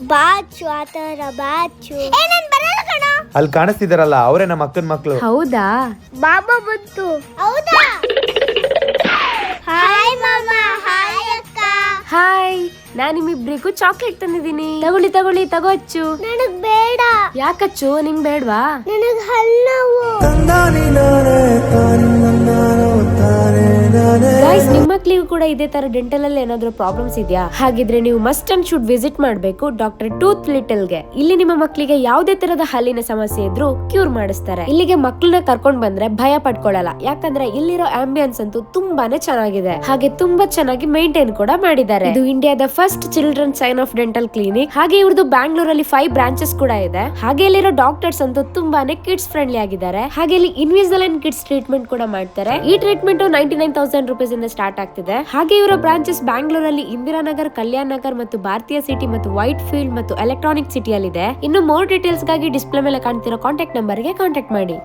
ಬಾಚು ಆತರ ಬಾಚು ನಾನು ಬರಲ್ಲ ಕಣ. ಅಲ್ಲಿ ಕಾಣಿಸ್ತಿದಾರಲ್ಲ ಅವರೇ ನಮ್ಮ ಅಕ್ಕನ ಮಕ್ಳು. ಹೌದಾ? ಬಾಬಾ ಬಂತು. ಹೌದಾ? ಹಾಯ್ ಮಾಮ. ಹಾಯ್ ಅಕ್ಕ. ಹಾಯ್, ನಾನ್ ನಿಮ್ಮಿಬ್ರಿಗೂ ಚಾಕ್ಲೇಟ್ ತಂದಿದ್ದೀನಿ. ತಗೊಳ್ಳಿ ತಗೋಚ್ಚು. ನನಗ್ ಬೇಡ. ಯಾಕಚ್ಚು, ನಿಂಗ್ ಬೇಡ್ವಾ? ನನಗ್ ಹಲ್ಲವು. ಗೈಸ್, ನಿಮ್ಮ ಮಕ್ಳಿಗೂ ಕೂಡ ಇದೇ ತರ ಡೆಂಟಲ್ ಅಲ್ಲಿ ಏನಾದ್ರೂ ಪ್ರಾಬ್ಲಮ್ಸ್ ಇದೆಯಾ? ಹಾಗಿದ್ರೆ ನೀವು ಮಸ್ಟ್ ಅಂಡ್ ಶುಡ್ ವಿಸಿಟ್ ಮಾಡಬೇಕು ಡಾಕ್ಟರ್ ಟೂತ್ ಲಿಟಲ್ ಗೆ. ಇಲ್ಲಿ ನಿಮ್ಮ ಮಕ್ಕಳಿಗೆ ಯಾವುದೇ ತರದ ಹಲ್ಲಿನ ಸಮಸ್ಯೆ ಇದ್ರೂ ಕ್ಯೂರ್ ಮಾಡಿಸ್ತಾರೆ. ಇಲ್ಲಿಗೆ ಮಕ್ಕಳನ್ನ ಕರ್ಕೊಂಡ್ ಬಂದ್ರೆ ಭಯ ಪಡ್ಕೊಳ್ಳಲ್ಲ, ಯಾಕಂದ್ರೆ ಇಲ್ಲಿರೋ ಆಂಬಿಯನ್ಸ್ ಅಂತೂ ತುಂಬಾನೇ ಚೆನ್ನಾಗಿದೆ. ಹಾಗೆ ತುಂಬಾ ಚೆನ್ನಾಗಿ ಮೇಂಟೈನ್ ಕೂಡ ಮಾಡಿದ್ದಾರೆ. ಇದು ಇಂಡಿಯಾದ first children sign of dental clinic. ಹಾಗೆ ಇವ್ರದ್ದು ಬ್ಯಾಂಗ್ಳೂರಲ್ಲಿ 5 ಬ್ರಾಂಚಸ್ ಕೂಡ ಇದೆ. ಹಾಗೆ ಇಲ್ಲಿರೋ ಡಾಕ್ಟರ್ಸ್ ಅಂತೂ ತುಂಬಾನೇ ಕಿಡ್ಸ್ ಫ್ರೆಂಡ್ಲಿ ಆಗಿದ್ದಾರೆ. ಹಾಗೆ ಇಲ್ಲಿ ಇನ್ವಿಸಿಲೈನ್ ಕಿಡ್ಸ್ ಟ್ರೀಟ್ಮೆಂಟ್ ಕೂಡ ಮಾಡ್ತಾರೆ. ಈ ಟ್ರೀಟ್ಮೆಂಟ್ 99,000 ರೂಪೀಸ್ ಇಂದ ಸ್ಟಾರ್ಟ್ ಆಗ್ತಿದೆ. ಹಾಗೆ ಇವರ ಬ್ರಾಂಚಸ್ ಬ್ಯಾಂಗ್ಳೂರಲ್ಲಿ ಇಂದಿರಾನಗರ್, ಕಲ್ಯಾಣ್ ನಗರ್ ಮತ್ತು ಭಾರತೀಯ ಸಿಟಿ ಮತ್ತು ವೈಟ್ ಫೀಲ್ಡ್ ಮತ್ತು ಎಲೆಕ್ಟ್ರಾನಿಕ್ ಸಿಟಿಯಲ್ಲಿ ಇದೆ. ಇನ್ನು ಮೋರ್ ಡೀಟೇಲ್ಸ್ ಗಾಗಿ ಡಿಸ್ಪ್ಲೇ ಮೇಲೆ ಕಾಣ್ತಿರೋ ಕಾಂಟ್ಯಾಕ್ಟ್ ನಂಬರ್ ಗೆ ಕಾಂಟ್ಯಾಕ್ಟ್ ಮಾಡಿ.